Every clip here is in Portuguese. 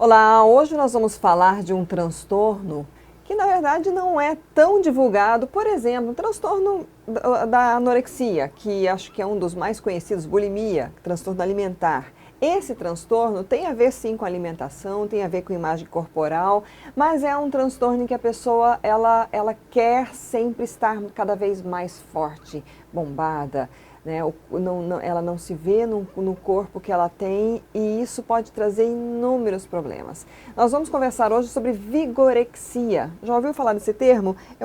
Olá, hoje nós vamos falar de um transtorno que na verdade não é tão divulgado. Por exemplo, o transtorno da anorexia, que acho que é um dos mais conhecidos, bulimia, transtorno alimentar. Esse transtorno tem a ver sim com alimentação, tem a ver com imagem corporal, mas é um transtorno em que a pessoa ela quer sempre estar cada vez mais forte, bombada, né? Ela não se vê no corpo que ela tem e isso pode trazer inúmeros problemas. Nós vamos conversar hoje sobre vigorexia. Já ouviu falar desse termo? É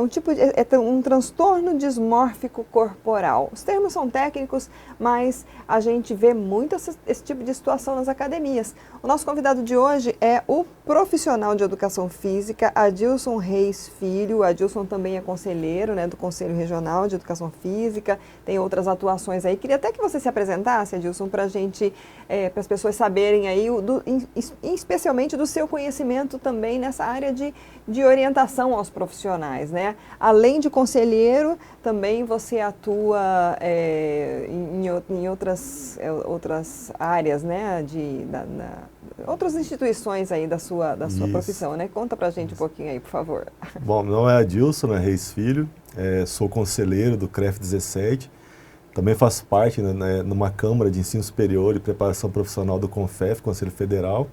um transtorno dismórfico corporal. Os termos são técnicos, mas a gente vê muito esse tipo de situação nas academias. O nosso convidado de hoje é o profissional de educação física, Adilson Reis Filho. Adilson também é conselheiro, né, do Conselho Regional de Educação Física, tem outras atuações aí. Queria até que você se apresentasse, Adilson, para a gente, para as pessoas saberem aí, especialmente do seu conhecimento também nessa área de orientação aos profissionais, né? Além de conselheiro, também você atua em outras áreas, né? Outras instituições aí da sua profissão, né? Conta pra gente um pouquinho aí, por favor. Bom, meu nome é Adilson Reis Filho, sou conselheiro do CREF 17, também faço parte numa Câmara de Ensino Superior e Preparação Profissional do CONFEF, Conselho Federal.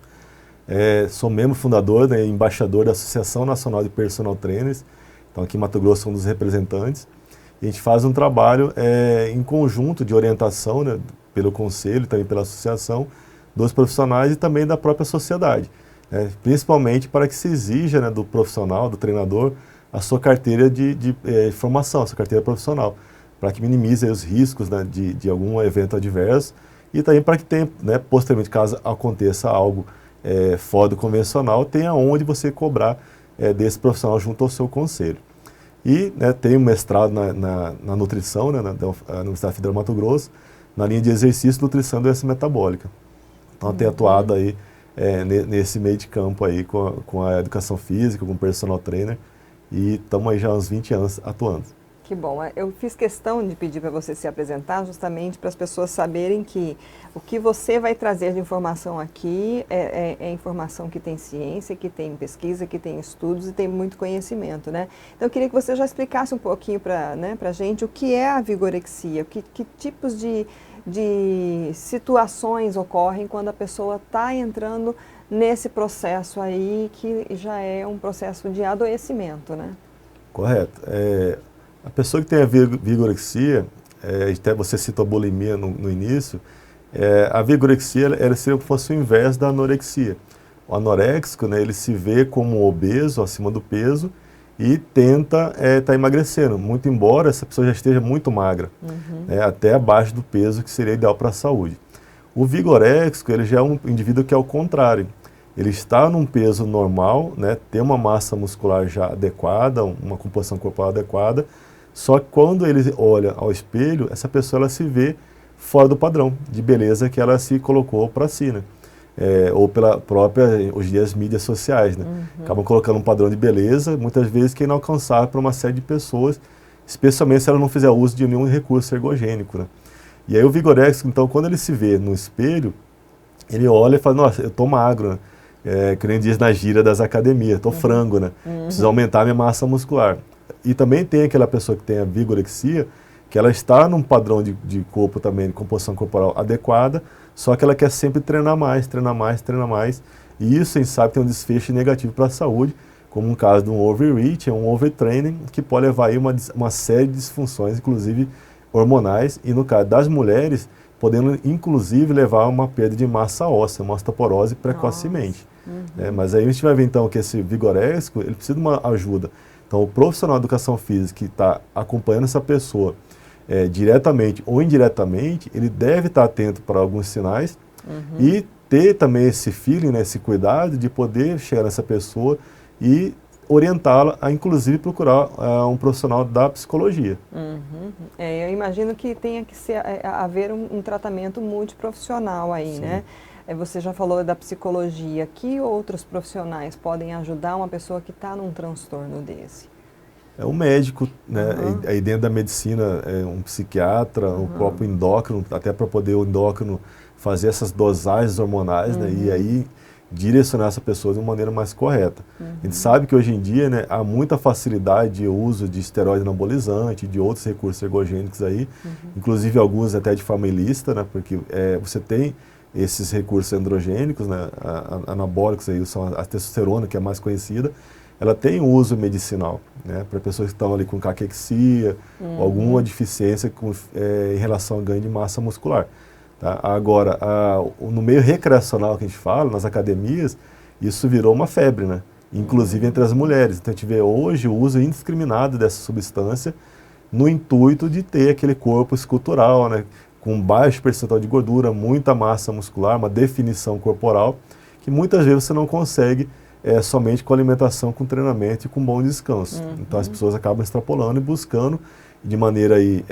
Sou membro fundador, né, embaixador da Associação Nacional de Personal Trainers, então aqui em Mato Grosso sou um dos representantes. E a gente faz um trabalho em conjunto de orientação, né, pelo Conselho e também pela Associação, dos profissionais e também da própria sociedade, principalmente para que se exija, né, do profissional, do treinador, a sua carteira de formação, a sua carteira profissional, para que minimize os riscos, né, de algum evento adverso e também para que tenha, né, posteriormente, caso aconteça algo fora do convencional, tenha onde você cobrar desse profissional junto ao seu conselho. E, né, tenho mestrado na nutrição, né, na Universidade Federal do Mato Grosso, na linha de exercício, nutrição e doença metabólica. Então, tenho atuado aí nesse meio de campo aí com a educação física, com o personal trainer, e estamos aí já há uns 20 anos atuando. Que bom. Eu fiz questão de pedir para você se apresentar justamente para as pessoas saberem que o que você vai trazer de informação aqui é informação que tem ciência, que tem pesquisa, que tem estudos e tem muito conhecimento, né? Então eu queria que você já explicasse um pouquinho para a gente o que é a vigorexia, que tipos de situações ocorrem quando a pessoa está entrando nesse processo aí que já é um processo de adoecimento, né? Correto. A pessoa que tem a vigorexia, até você citou a bulimia no início, a vigorexia ela seria como se fosse o inverso da anorexia. O anoréxico, né, ele se vê como obeso, acima do peso, e tenta estar emagrecendo, muito embora essa pessoa já esteja muito magra, até abaixo do peso que seria ideal para a saúde. O vigoréxico, ele já é um indivíduo que é o contrário. Ele está num peso normal, né, tem uma massa muscular já adequada, uma composição corporal adequada, só que quando ele olha ao espelho, essa pessoa ela se vê fora do padrão de beleza que ela se colocou para si, né? Ou pela própria, hoje em dia, as mídias sociais, né? Acabam colocando um padrão de beleza, muitas vezes que é inalcançável para uma série de pessoas, especialmente se ela não fizer uso de nenhum recurso ergogênico, né? E aí o vigoréxico, então, quando ele se vê no espelho, ele olha e fala, nossa, eu tô magro, né? Que nem diz na gíria das academias, tô frango, né? Preciso aumentar minha massa muscular. E também tem aquela pessoa que tem a vigorexia, que ela está num padrão de corpo também, de composição corporal adequada, só que ela quer sempre treinar mais, treinar mais, treinar mais. E isso, a gente sabe, tem um desfecho negativo para a saúde, como um caso de um overreach, um overtraining, que pode levar aí uma série de disfunções, inclusive hormonais, e no caso das mulheres, podendo inclusive levar a uma perda de massa óssea, uma osteoporose precocemente. Mas aí a gente vai ver então que esse vigoréxico, ele precisa de uma ajuda. Então, o profissional de educação física que está acompanhando essa pessoa diretamente ou indiretamente, ele deve estar atento para alguns sinais e ter também esse feeling, né, esse cuidado de poder chegar nessa pessoa e orientá-la a, inclusive, procurar um profissional da psicologia. Eu imagino que tenha que haver um tratamento multiprofissional aí, né? Você já falou da psicologia. Que outros profissionais podem ajudar uma pessoa que está num transtorno desse? É um médico, né? Aí dentro da medicina, um psiquiatra, o próprio endócrino, até para poder o endócrino fazer essas dosagens hormonais, né? E aí direcionar essa pessoa de uma maneira mais correta. A gente sabe que hoje em dia, né, há muita facilidade de uso de esteroide anabolizante, de outros recursos ergogênicos aí, inclusive alguns até de forma ilícita, né, porque você tem esses recursos androgênicos, né, anabólicos aí, são a testosterona, que é a mais conhecida, ela tem uso medicinal, né, para pessoas que estão ali com caquexia, ou alguma deficiência em relação ao ganho de massa muscular. Tá? Agora, no meio recreacional que a gente fala, nas academias, isso virou uma febre, né? Inclusive entre as mulheres. Então a gente vê hoje o uso indiscriminado dessa substância no intuito de ter aquele corpo escultural, né? Com baixo percentual de gordura, muita massa muscular, uma definição corporal, que muitas vezes você não consegue somente com alimentação, com treinamento e com bom descanso. Então as pessoas acabam extrapolando e buscando de maneira aí,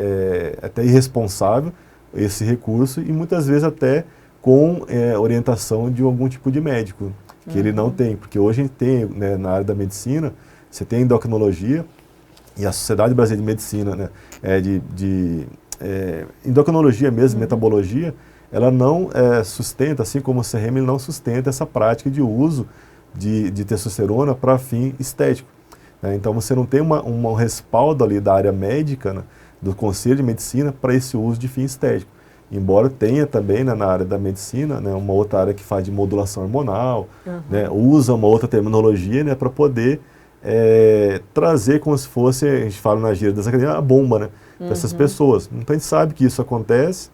até irresponsável esse recurso e muitas vezes até com orientação de algum tipo de médico, que ele não tem, porque hoje a gente tem, né, na área da medicina, você tem endocrinologia e a Sociedade Brasileira de Medicina, né, endocrinologia mesmo, metabologia, ela não sustenta, assim como o CRM, ele não sustenta essa prática de uso de testosterona para fim estético. Né? Então você não tem um respaldo ali da área médica, né, do Conselho de Medicina para esse uso de fim estético. Embora tenha também, né, na área da medicina, né, uma outra área que faz de modulação hormonal, né, usa uma outra terminologia, né, para poder trazer como se fosse, a gente fala na gíria das academias, a bomba, né, para essas pessoas. Então a gente sabe que isso acontece.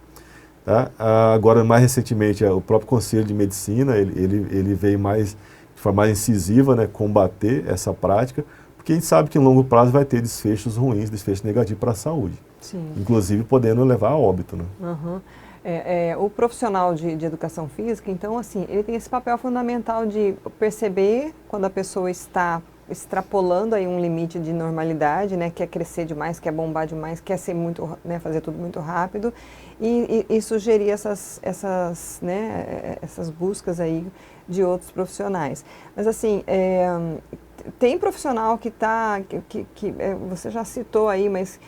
Tá? Agora, mais recentemente, o próprio Conselho de Medicina, ele veio de forma mais incisiva, né, combater essa prática, porque a gente sabe que em longo prazo vai ter desfechos ruins, desfechos negativos para a saúde. Sim. Inclusive podendo levar a óbito. Né? O profissional de educação física, então, assim, ele tem esse papel fundamental de perceber quando a pessoa está extrapolando aí um limite de normalidade, né, quer crescer demais, quer bombar demais, quer ser muito, né, fazer tudo muito rápido e sugerir essas buscas aí de outros profissionais. Mas assim, tem profissional que está, você já citou aí, mas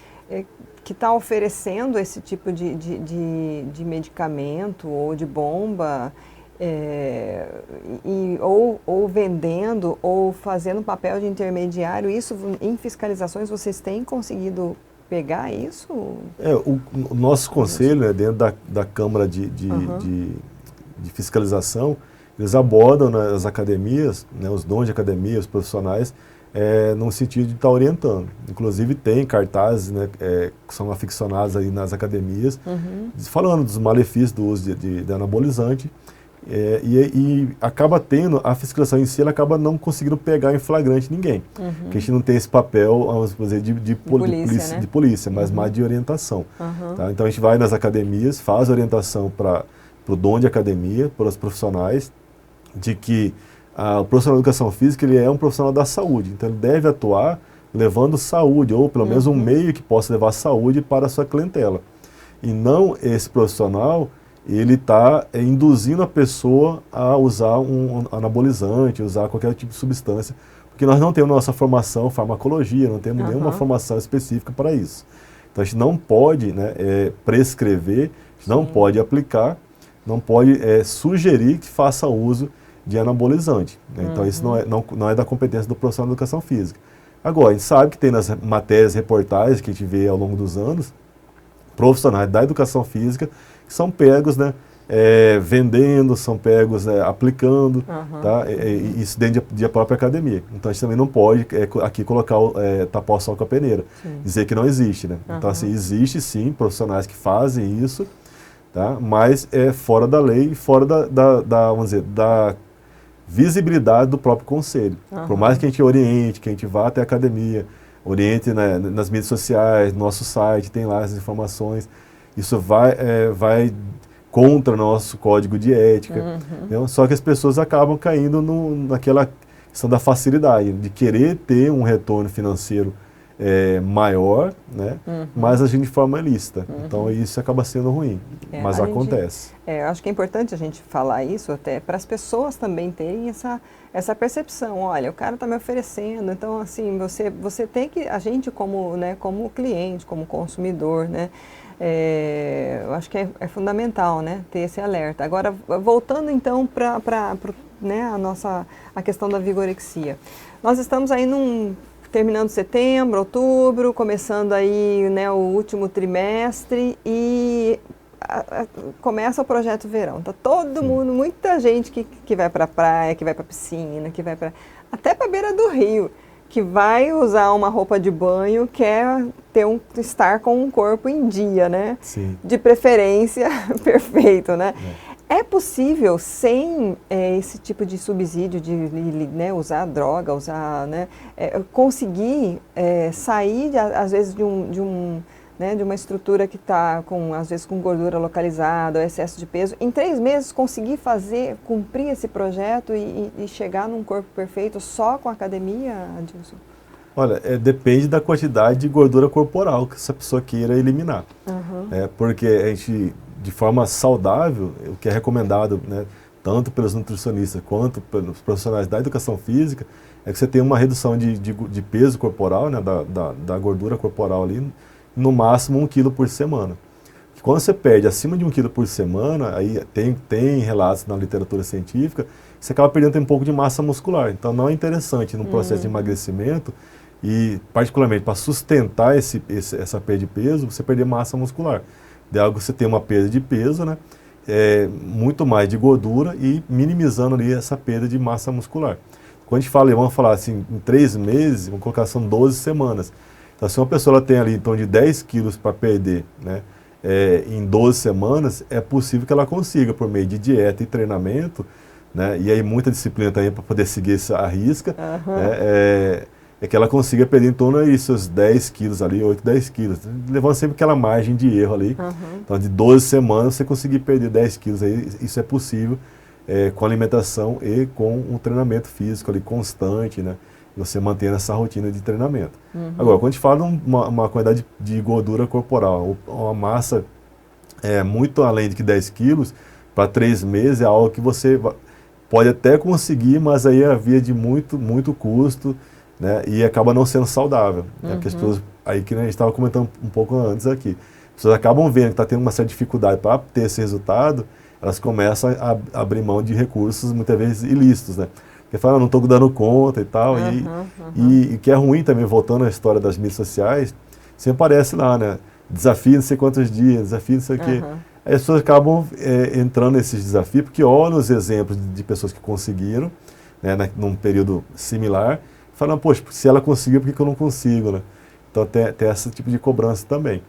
que está oferecendo esse tipo de medicamento ou de bomba, ou vendendo, ou fazendo papel de intermediário. Isso em fiscalizações vocês têm conseguido pegar isso? O nosso conselho, né, dentro da Câmara de Fiscalização, eles abordam nas academias, né, os donos de academia, os profissionais, no sentido de estar orientando. Inclusive tem cartazes, né, que são aficionados aí nas academias, falando dos malefícios do uso de anabolizante, e acaba tendo, a fiscalização em si, ela acaba não conseguindo pegar em flagrante ninguém. Porque a gente não tem esse papel, vamos dizer, de polícia, mas mais de orientação. Tá? Então a gente vai nas academias, faz orientação para o dono de academia, para os profissionais, de que o profissional de educação física ele é um profissional da saúde, então ele deve atuar levando saúde, ou pelo menos um meio que possa levar saúde para a sua clientela. E não esse profissional, ele está induzindo a pessoa a usar um anabolizante, usar qualquer tipo de substância, porque nós não temos nossa formação farmacologia, não temos nenhuma formação específica para isso. Então a gente não pode, né, prescrever, a gente não pode aplicar, não pode sugerir que faça uso de anabolizante. Né? Então isso não é da competência do profissional de educação física. Agora, a gente sabe que tem nas matérias, reportagens que a gente vê ao longo dos anos, profissionais da educação física que são pegos, né, vendendo, são pegos aplicando, tá? Isso dentro da própria academia. Então a gente também não pode aqui colocar, tapar o sol com a peneira, dizer que não existe. Né? Então assim, existe sim profissionais que fazem isso, tá? Mas é fora da lei e fora vamos dizer, da visibilidade do próprio conselho. Por mais que a gente oriente, que a gente vá até a academia, oriente, né, nas mídias sociais, no nosso site, tem lá as informações, isso vai contra o nosso código de ética. Só que as pessoas acabam caindo naquela questão da facilidade, de querer ter um retorno financeiro maior, né, mas agir de forma ilícita. Então isso acaba sendo ruim, mas acontece. Acho que é importante a gente falar isso até para as pessoas também terem essa percepção. Olha, o cara está me oferecendo, então assim, você tem que, a gente como, né, como cliente, como consumidor, né, eu acho que é fundamental, né, ter esse alerta. Agora, voltando então para né, a questão da vigorexia. Nós estamos aí terminando setembro, outubro, começando aí, né, o último trimestre e começa o projeto verão. Tá todo mundo, muita gente que vai para a praia, que vai para a piscina, que vai até para a beira do rio, que vai usar uma roupa de banho, quer estar com um corpo em dia, né? Sim. De preferência, perfeito, né? É possível, sem esse tipo de subsídio, de né, usar droga, né, conseguir sair, às vezes, né, de uma estrutura que está, às vezes, com gordura localizada, ou excesso de peso, em 3 meses conseguir cumprir esse projeto e chegar num corpo perfeito só com academia, Adilson? Olha, depende da quantidade de gordura corporal que essa pessoa queira eliminar. Porque a gente, de forma saudável, o que é recomendado, né, tanto pelos nutricionistas quanto pelos profissionais da educação física, é que você tenha uma redução de peso corporal, né, da gordura corporal ali, no máximo 1 quilo por semana. Quando você perde acima de 1 quilo por semana, aí tem relatos na literatura científica, você acaba perdendo um pouco de massa muscular. Então não é interessante no processo de emagrecimento e, particularmente, para sustentar essa perda de peso, você perder massa muscular. De algo você tem uma perda de peso, né? Muito mais de gordura e minimizando ali essa perda de massa muscular. Quando a gente fala, vamos falar assim, em 3 meses, vamos colocar, são 12 semanas. Então, se uma pessoa ela tem ali em torno de 10 quilos para perder, né, em 12 semanas, é possível que ela consiga, por meio de dieta e treinamento, né, e aí muita disciplina também para poder seguir essa risca, né, que ela consiga perder em torno de seus 10 quilos ali, 8, 10 quilos, levando sempre aquela margem de erro ali. Então, de 12 semanas, você conseguir perder 10 quilos, aí, isso é possível com alimentação e com um treinamento físico ali constante, né? Você mantendo essa rotina de treinamento. Agora, quando a gente fala de uma quantidade de gordura corporal, uma massa muito além de que 10 quilos, para 3 meses é algo que você pode até conseguir, mas aí é via de muito custo, né, e acaba não sendo saudável. Né, porque as pessoas, aí que a gente estava comentando um pouco antes aqui, as pessoas acabam vendo que está tendo uma certa dificuldade para ter esse resultado, elas começam a abrir mão de recursos, muitas vezes ilícitos, né? Porque fala, não estou dando conta e tal. E que é ruim também, voltando à história das mídias sociais, sempre aparece lá, né? Desafio não sei quantos dias, desafio não sei o quê. Aí as pessoas acabam entrando nesses desafios, porque olham os exemplos de pessoas que conseguiram, né, num período similar, e falam, poxa, se ela conseguiu, por que eu não consigo, né? Então tem esse tipo de cobrança também.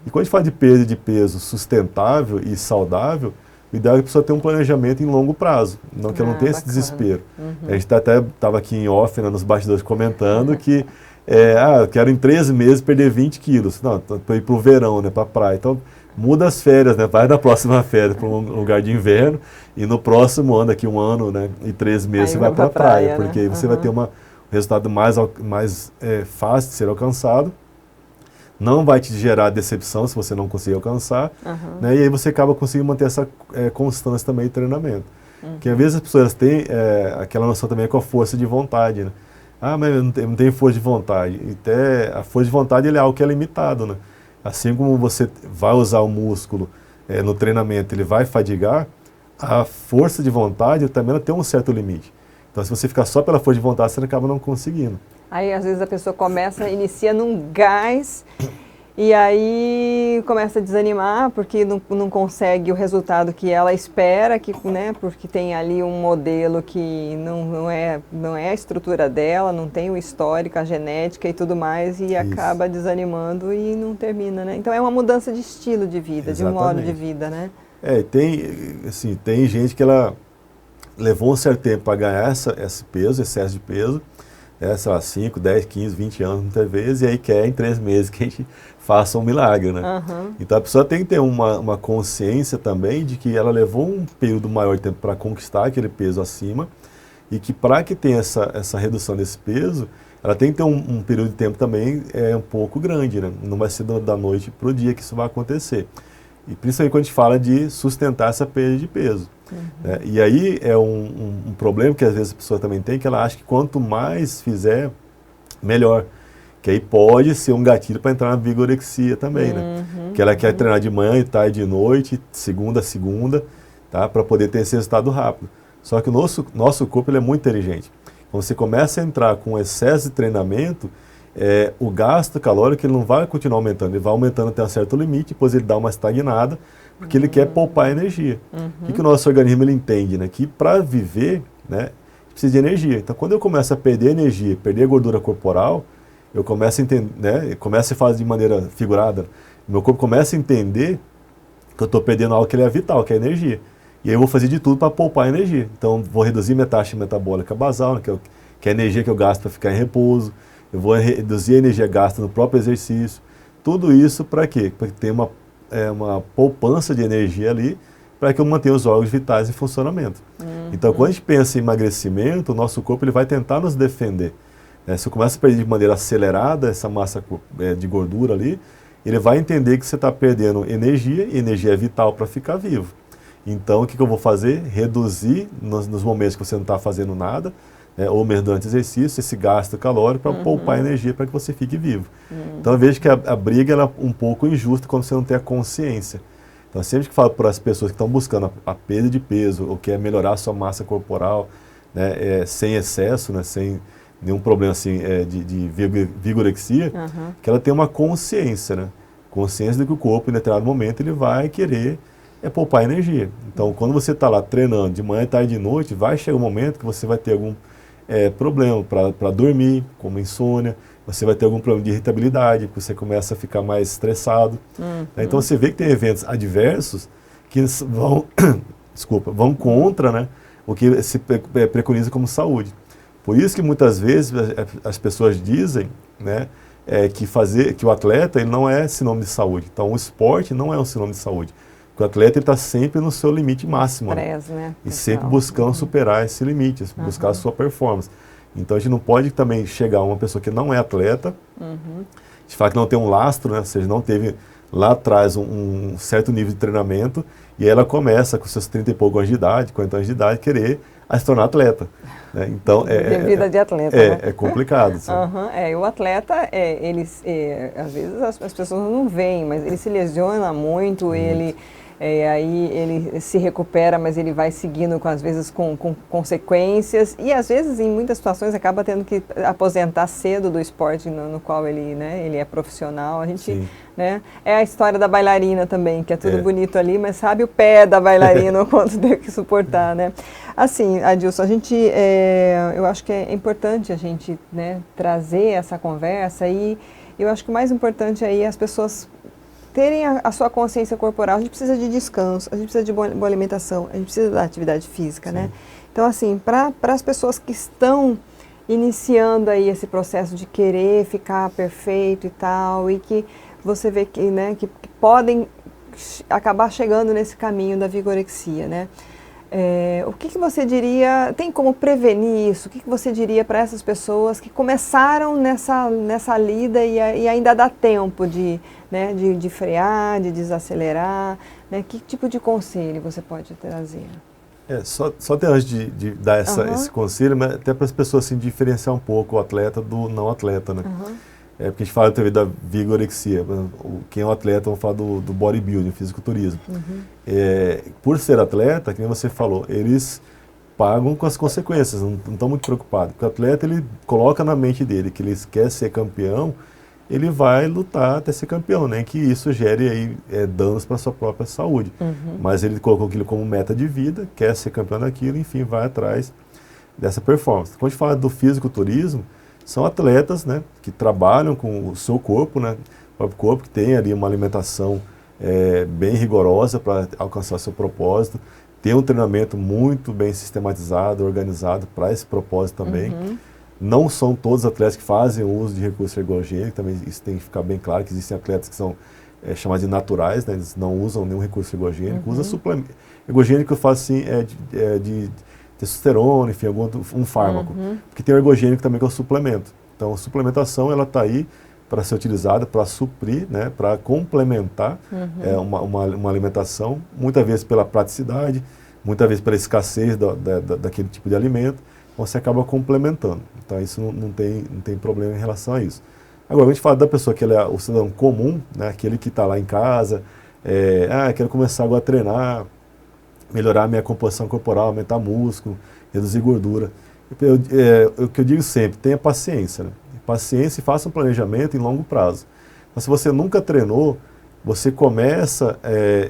E quando a gente fala de perda de peso sustentável e saudável, o ideal é que a pessoa tenha um planejamento em longo prazo, não que ela não tenha esse desespero. A gente até estava aqui em off, né, nos bastidores, comentando que eu quero em 3 meses perder 20 quilos. Não, para ir para o verão, né, para a praia. Então, muda as férias, né, vai na próxima férias para um lugar de inverno e no próximo ano, daqui 1 ano, né, e 3 meses você vai para a praia, porque aí você vai ter um resultado mais fácil de ser alcançado. Não vai te gerar decepção se você não conseguir alcançar, né? E aí você acaba conseguindo manter essa constância também de treinamento. Porque às vezes as pessoas têm aquela noção também com a força de vontade, né? Ah, mas eu não tenho força de vontade. E até a força de vontade é algo que é limitado, né? Assim como você vai usar o músculo no treinamento, ele vai fadigar, a força de vontade também ela tem um certo limite. Então, se você ficar só pela força de vontade, você acaba não conseguindo. Aí, às vezes, a pessoa inicia num gás e aí começa a desanimar porque não consegue o resultado que ela espera, né, porque tem ali um modelo que não é a estrutura dela, não tem o histórico, a genética e tudo mais, e acaba desanimando e não termina, né? Então, é uma mudança de estilo de vida, de modo de vida, né? Tem gente que ela levou um certo tempo para ganhar esse peso, excesso de peso, sei lá, 5, 10, 15, 20 anos muitas vezes, e aí quer em 3 meses que a gente faça um milagre, né? Então a pessoa tem que ter uma consciência também de que ela levou um período maior de tempo para conquistar aquele peso acima, e que para que tenha essa redução desse peso, ela tem que ter um período de tempo também um pouco grande, né? Não vai ser da noite para o dia que isso vai acontecer. E principalmente quando a gente fala de sustentar essa perda de peso. Né? E aí é um problema que às vezes a pessoa também tem, que ela acha que quanto mais fizer, melhor. Que aí pode ser um gatilho para entrar na vigorexia também, né? Que ela quer treinar de manhã e tarde de noite, segunda a segunda, tá? Para poder ter esse resultado rápido. Só que o nosso corpo ele é muito inteligente. Quando você começa a entrar com excesso de treinamento, o gasto calórico ele não vai continuar aumentando, ele vai aumentando até um certo limite, depois ele dá uma estagnada, porque ele quer poupar energia. O que o nosso organismo ele entende? Né? Que para viver, né, precisa de energia. Então, quando eu começo a perder energia, perder gordura corporal, eu começo a entender, né, começo a fazer de maneira figurada, meu corpo começa a entender que eu estou perdendo algo que ele é vital, que é a energia. E aí eu vou fazer de tudo para poupar energia. Então, vou reduzir minha taxa metabólica basal, né, que é a energia que eu gasto para ficar em repouso. Eu vou reduzir a energia gasta no próprio exercício. Tudo isso para quê? Para ter uma poupança de energia ali, para que eu mantenha os órgãos vitais em funcionamento. Então, quando a gente pensa em emagrecimento, o nosso corpo ele vai tentar nos defender. Se eu começo a perder de maneira acelerada essa massa de gordura ali, ele vai entender que você está perdendo energia, e energia é vital para ficar vivo. Então, o que eu vou fazer? Reduzir nos momentos que você não está fazendo nada, ou mesmo durante o exercício, esse gasto calórico para poupar energia para que você fique vivo. Então, eu vejo que a briga ela é um pouco injusta quando você não tem a consciência. Então, sempre que falo para as pessoas que estão buscando a perda de peso, ou quer melhorar a sua massa corporal, né, sem excesso, né, sem nenhum problema assim, de vigorexia, que ela tenha uma consciência, né? Consciência de que o corpo, em determinado momento, ele vai querer poupar energia. Então, quando você está lá treinando de manhã, tarde e de noite, vai chegar um momento que você vai ter algum problema para dormir, como insônia, você vai ter algum problema de irritabilidade, porque você começa a ficar mais estressado. Então, você vê que tem eventos adversos que vão contra, né, o que se preconiza como saúde. Por isso que muitas vezes as pessoas dizem, né, que o atleta ele não é sinônimo de saúde. Então, o esporte não é um sinônimo de saúde. Porque o atleta está sempre no seu limite máximo. Né? E sempre buscando superar esse limite, buscar a sua performance. Então, a gente não pode também chegar a uma pessoa que não é atleta, a gente fala que não tem um lastro, né? Ou seja, não teve lá atrás um certo nível de treinamento, e aí ela começa com seus 30 e poucos anos de idade, 40 anos de idade, querer se tornar atleta. Né? Então, vida de atleta. Né? É complicado. O atleta, às vezes as pessoas não veem, mas ele se lesiona muito, aí ele se recupera, mas ele vai seguindo, às vezes, com consequências, e às vezes, em muitas situações, acaba tendo que aposentar cedo do esporte no qual ele é profissional. A gente, né, é a história da bailarina também, que é tudo bonito ali, mas sabe o pé da bailarina, o quanto tem que suportar, né? Assim, Adilson, eu acho que é importante a gente, né, trazer essa conversa, e eu acho que o mais importante aí é as pessoas terem a sua consciência corporal. A gente precisa de descanso, a gente precisa de boa alimentação, a gente precisa da atividade física, né? Então, assim, para as pessoas que estão iniciando aí esse processo de querer ficar perfeito e tal, e que você vê que, né, que podem acabar chegando nesse caminho da vigorexia, né? O que você diria, tem como prevenir isso? O que você diria para essas pessoas que começaram nessa lida e ainda dá tempo de frear, de desacelerar, né? Que tipo de conselho você pode trazer? Só até antes de dar esse conselho, mas até para as pessoas assim, diferenciar um pouco o atleta do não atleta, né? Porque a gente fala também da vigorexia. Quem é um atleta, vamos falar do bodybuilding, fisiculturismo. Por ser atleta, como você falou, eles pagam com as consequências, não estão muito preocupados. Porque o atleta, ele coloca na mente dele que ele quer ser campeão, ele vai lutar até ser campeão, nem que isso gere aí, danos para a sua própria saúde. Mas ele colocou aquilo como meta de vida, quer ser campeão daquilo, enfim, vai atrás dessa performance. Quando a gente fala do fisiculturismo, são atletas, né, que trabalham com o seu corpo, né, o próprio corpo, que tem ali uma alimentação bem rigorosa para alcançar seu propósito, tem um treinamento muito bem sistematizado, organizado para esse propósito também. Não são todos os atletas que fazem uso de recurso ergogênico, também isso tem que ficar bem claro, que existem atletas que são chamados de naturais, né, eles não usam nenhum recurso ergogênico, usa suplemento. Ergogênico eu falo assim, de testosterona, enfim, um fármaco. Porque tem o ergogênico também, que é o suplemento. Então, a suplementação, ela está aí para ser utilizada, para suprir, né, para complementar uma alimentação, muitas vezes pela praticidade, muitas vezes pela escassez daquele tipo de alimento, você acaba complementando. Então, isso não tem problema em relação a isso. Agora, a gente fala da pessoa que ele é o cidadão comum, né, aquele que está lá em casa, quero começar agora a treinar, melhorar a minha composição corporal, aumentar músculo, reduzir gordura. O que eu digo sempre, tenha paciência, né? Paciência e faça um planejamento em longo prazo. Mas se você nunca treinou, você começa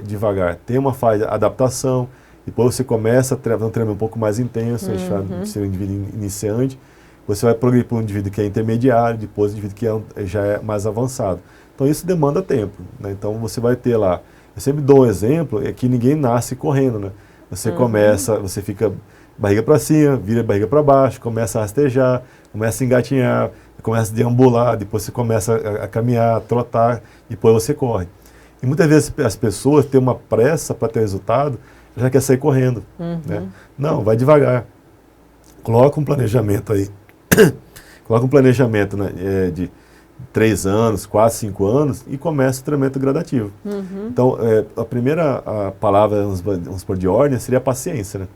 devagar, tem uma fase de adaptação, depois você começa a treinar um treino um pouco mais intenso, a gente fala de ser um indivíduo iniciante, você vai progredir para um indivíduo que é intermediário, depois um indivíduo que já é mais avançado. Então isso demanda tempo, né? Então você vai ter lá, eu sempre dou um exemplo, é que ninguém nasce correndo, né? Você começa, você fica barriga para cima, vira barriga para baixo, começa a rastejar, começa a engatinhar, começa a deambular, depois você começa a caminhar, a trotar, depois você corre. E muitas vezes as pessoas têm uma pressa para ter resultado, já quer sair correndo, né? Não, vai devagar. Coloca um planejamento aí, coloca um planejamento, né, de 3 anos, 4, 5 anos e começa o treinamento gradativo. Então, a primeira palavra, vamos supor, de ordem seria a paciência, né?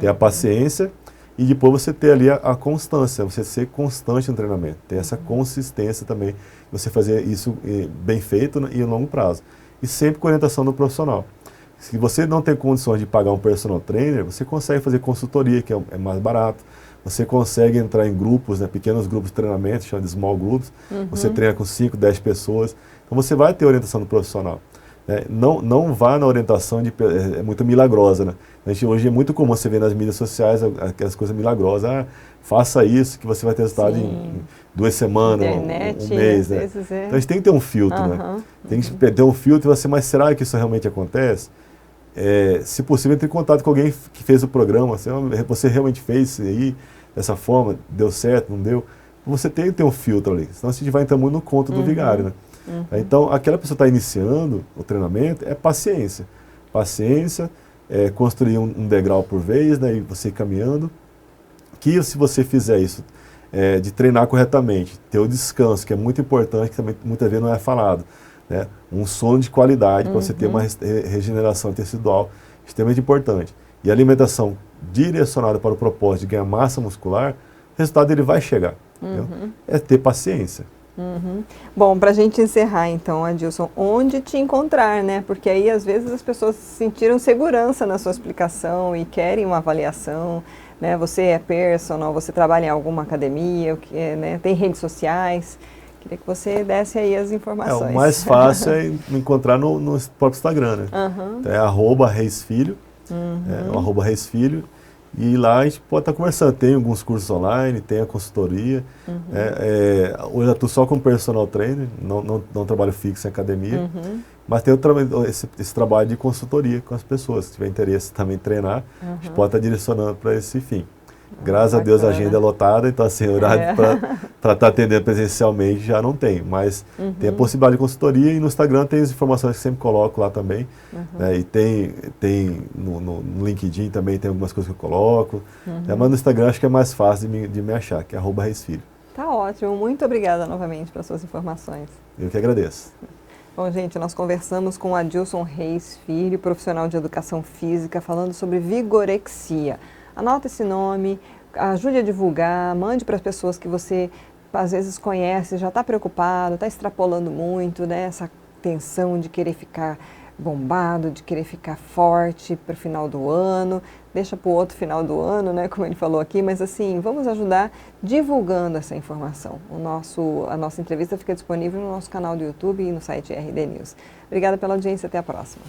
Ter a paciência e depois você ter ali a constância, você ser constante no treinamento, ter essa consistência também, você fazer isso bem feito, né, e a longo prazo. E sempre com orientação do profissional. Se você não tem condições de pagar um personal trainer, você consegue fazer consultoria, que é mais barato. Você consegue entrar em grupos, né, pequenos grupos de treinamento, chama de small groups. Você treina com 5, 10 pessoas. Então você vai ter orientação do profissional. Né? Não vá na orientação é muito milagrosa. Né? Hoje é muito comum você ver nas mídias sociais aquelas coisas milagrosas. Ah, faça isso que você vai ter resultado em 2 semanas, internet, um mês. Né? Então a gente tem que ter um filtro. Né? Tem que ter um filtro e você, mas será que isso realmente acontece? Se possível, entre em contato com alguém que fez o programa. Você realmente fez isso aí, dessa forma, deu certo, não deu? Você tem que ter um filtro ali, senão a gente vai entrar muito no conto do vigário. Né? Então, aquela pessoa que está iniciando o treinamento é paciência. Paciência, construir um degrau por vez, né, e você ir caminhando. Que se você fizer isso, de treinar corretamente, ter o descanso, que é muito importante, que também muitas vezes não é falado. Né? Um sono de qualidade, para você ter uma regeneração tecidual extremamente importante. E a alimentação direcionada para o propósito de ganhar massa muscular, o resultado ele vai chegar. É ter paciência. Bom, para a gente encerrar então, Adilson, onde te encontrar, né? Porque aí às vezes as pessoas sentiram segurança na sua explicação e querem uma avaliação, né? Você é personal, você trabalha em alguma academia, né? Tem redes sociais. Queria que você desse aí as informações. O mais fácil é me encontrar no próprio Instagram, né? Então é @reisfilho, @reisfilho, e lá a gente pode estar conversando. Tem alguns cursos online, tem a consultoria. Hoje eu estou só como personal trainer, não trabalho fixo em academia, mas tem esse trabalho de consultoria com as pessoas. Se tiver interesse também em treinar, a gente pode estar direcionando para esse fim. Graças a Deus a agenda é lotada, então assim, horário para estar atendendo presencialmente já não tem, mas tem a possibilidade de consultoria e no Instagram tem as informações que sempre coloco lá também, né, e tem no LinkedIn também tem algumas coisas que eu coloco, né, mas no Instagram acho que é mais fácil de me achar, que é @reisfilho. Tá ótimo, muito obrigada novamente pelas suas informações. Eu que agradeço. Bom, gente, nós conversamos com Adilson Reis Filho, profissional de educação física, falando sobre vigorexia. Anota esse nome, ajude a divulgar, mande para as pessoas que você às vezes conhece, já está preocupado, está extrapolando muito, né? Essa tensão de querer ficar bombado, de querer ficar forte para o final do ano, deixa para o outro final do ano, né? Como ele falou aqui, mas assim, vamos ajudar divulgando essa informação. A nossa entrevista fica disponível no nosso canal do YouTube e no site RD News. Obrigada pela audiência, até a próxima.